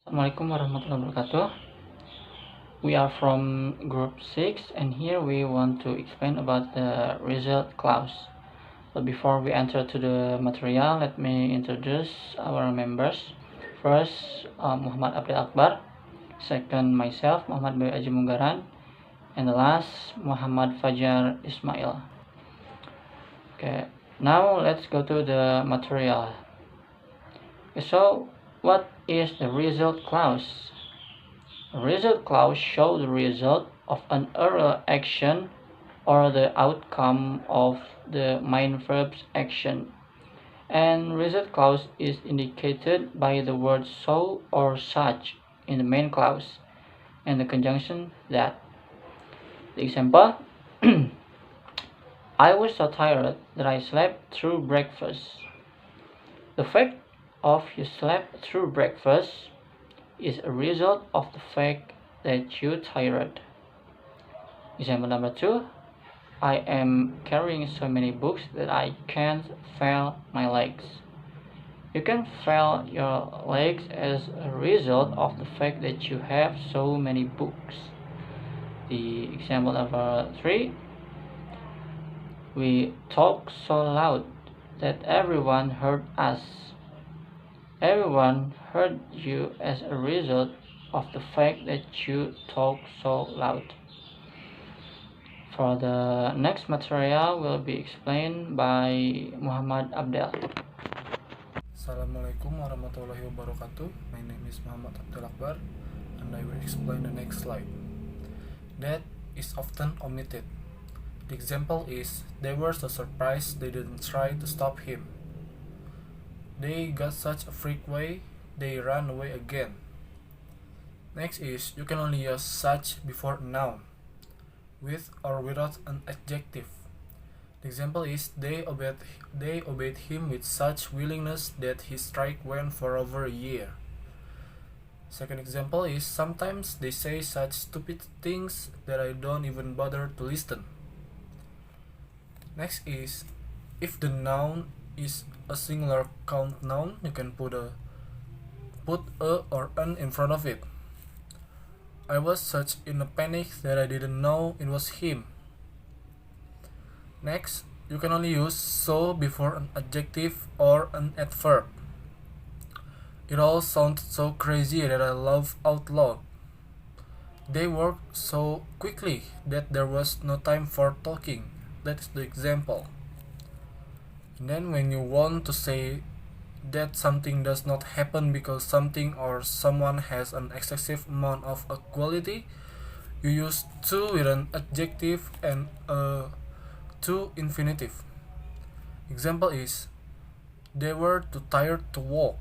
Assalamualaikum warahmatullahi wabarakatuh. We are from group 6 and here we want to explain about the result clause. But before we enter to the material, let me introduce our members. First, Muhammad Abdul Akbar. Second, myself, Muhammad Bayu Aji Munggaran. And the last, Muhammad Fajar Ismail. Okay, now let's go to the material. Okay, so what is the result clause? A result clause shows the result of an earlier action or the outcome of the main verb's action. And result clause is indicated by the word so or such in the main clause and the conjunction that. The example, I was so tired that I slept through breakfast. The fact of you slept through breakfast is a result of the fact that you're tired. Example number 2, I am carrying so many books that I can't feel my legs. You can feel your legs as a result of the fact that you have so many books. The example number 3, we talk so loud that everyone heard us. Everyone heard you as a result of the fact that you talk so loud. For the next material will be explained by Muhammad Abdel. Assalamualaikum warahmatullahi wabarakatuh. My name is Muhammad Abdul Akbar and I will explain the next slide. That is often omitted. The example is, they were so surprised they didn't try to stop him. They got such a freak way, they ran away again. Next is, you can only use such before a noun, with or without an adjective. The example is, they obeyed him with such willingness that his strike went for over a year. Second example is, sometimes they say such stupid things that I don't even bother to listen. Next is, if the noun is a singular count noun, you can put a or an in front of it. I was such in a panic that I didn't know it was him. Next, you can only use so before an adjective or an adverb. It all sounds so crazy that I laughed out loud. They worked so quickly that there was no time for talking. That is the example. And then when you want to say that something does not happen because something or someone has an excessive amount of a quality, you use to with an adjective and a to infinitive. Example is, they were too tired to walk.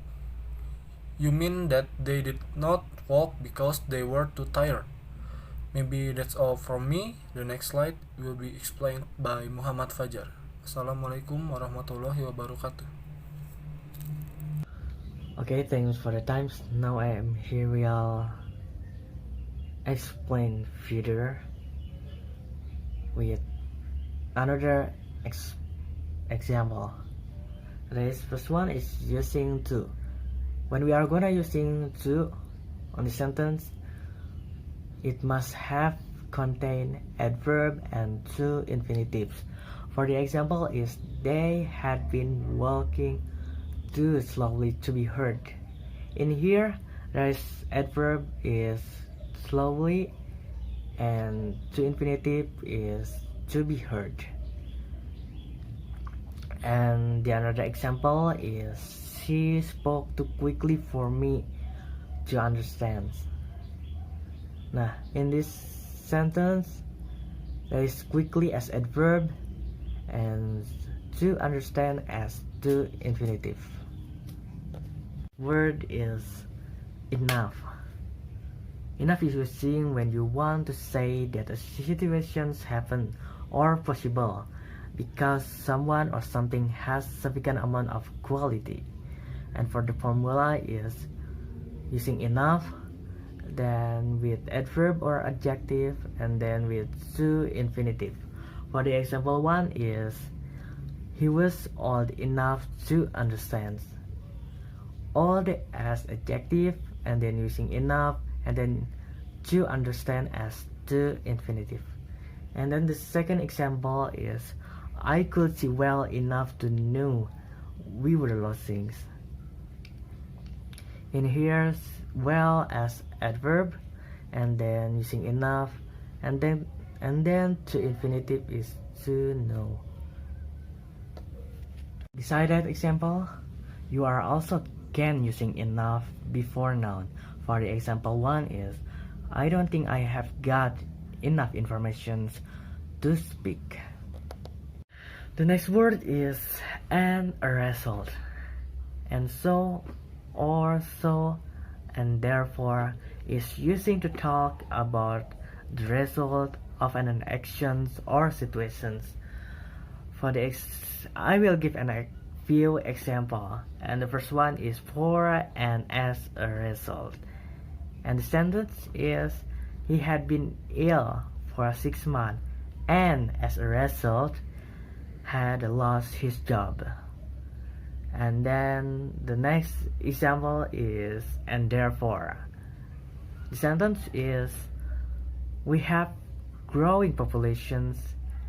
You mean that they did not walk because they were too tired. Maybe that's all from me. The next slide will be explained by Muhammad Fajar. Assalamualaikum warahmatullahi wabarakatuh. Okay, thanks for the times. Now I am here will explain further with another example. This first one is using to. When we are gonna using to on the sentence, it must have contain adverb and two infinitives. For the example is, they had been walking too slowly to be heard. In here, there is adverb is slowly and to infinitive is to be heard. And the another example is, she spoke too quickly for me to understand. Now, in this sentence, there is quickly as adverb and to understand as to infinitive. Word is enough. Enough is using when you want to say that a situation happen or possible because someone or something has significant amount of quality. And for the formula is using enough, then with adverb or adjective, and then with to infinitive. For the example one is, he was old enough to understand. Old as adjective and then using enough, and then to understand as to infinitive. And then the second example is I could see well enough to know we were losing. In here, well as adverb, and then using enough, and then to infinitive is to know. Beside that example, you are also can using enough before noun. For the example 1 is I don't think I have got enough information to speak. The next word is and a result. And so, or so, and therefore is using to talk about the result of an actions or situations. For the I will give a few examples, and the first one is for and as a result. And the sentence is he had been ill for 6 months and as a result had lost his job. And then the next example is and therefore. The sentence is we have growing populations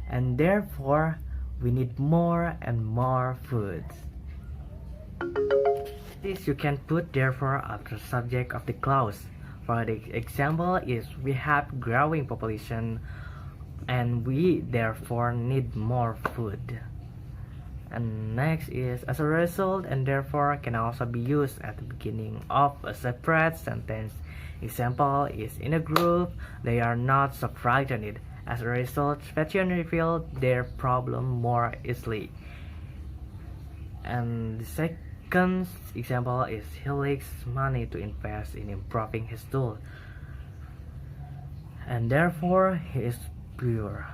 and therefore we need more and more food. This you can put therefore after subject of the clause. For the example is we have growing population and we therefore need more food. And next is as a result and therefore can also be used at the beginning of a separate sentence. Example is in a group they are not so frightened. As a result, veterans reveal their problem more easily. And the second example is he lacks money to invest in improving his tool, and therefore he is poor.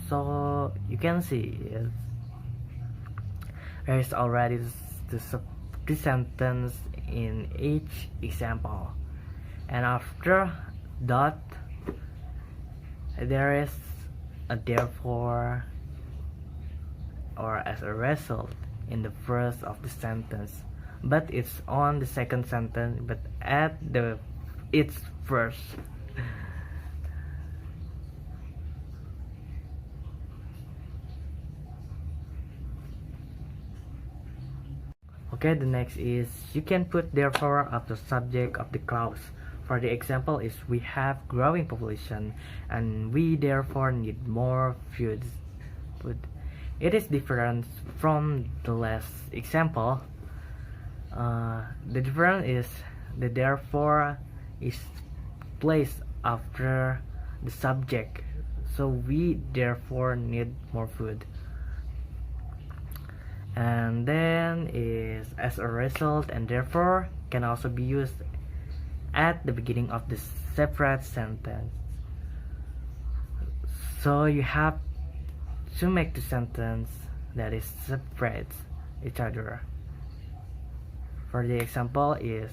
So you can see there is already the sentence in each example, and after that there is a therefore or as a result in the first of the sentence, but it's on the second sentence but at the its first. Okay, the next is you can put therefore after subject of the clause. For the example is we have growing population and we therefore need more food. It is different from the last example. The difference is the therefore is placed after the subject, so we therefore need more food. And then is as a result and therefore can also be used at the beginning of the separate sentence. So you have to make the sentence that is separate each other. For the example is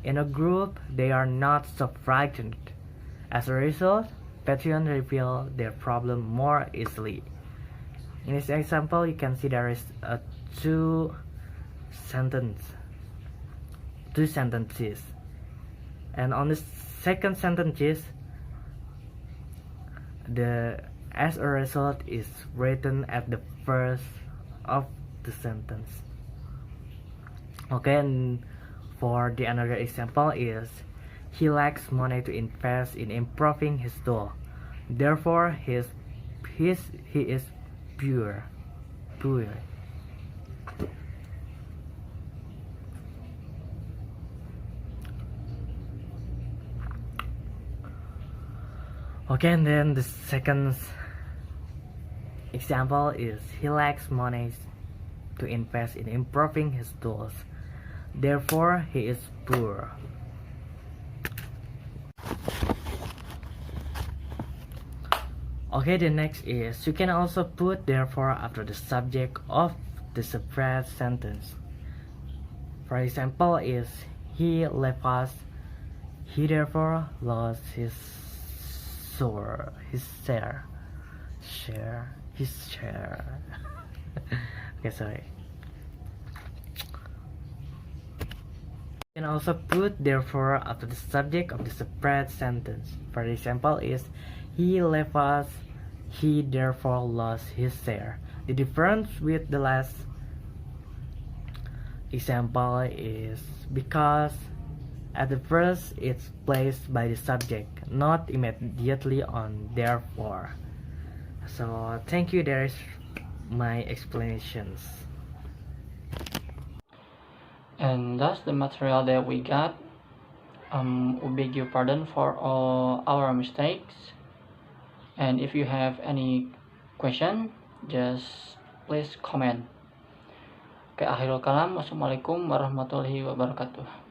in a group they are not so frightened. As a result, veterans reveal their problem more easily. In this example, you can see there is a two sentences, and on the second sentences, the as a result is written at the first of the sentence. Okay, and for the another example is he lacks money to invest in improving his tool, therefore he is poor. Okay, and then the second example is he lacks money to invest in improving his tools, therefore he is poor. Okay, the next is you can also put therefore after the subject of the separate sentence. For example is he left us, he therefore lost his share. Okay, sorry. You can also put therefore after the subject of the separate sentence. For example is he left us, he therefore lost his share. The difference with the last example is because at the first it's placed by the subject, not immediately on therefore. So thank you, there is my explanations. And that's the material that we got. We beg your pardon for all our mistakes, and if you have any question, just please comment. Oke, akhirul kalam. Wassalamualaikum warahmatullahi wabarakatuh.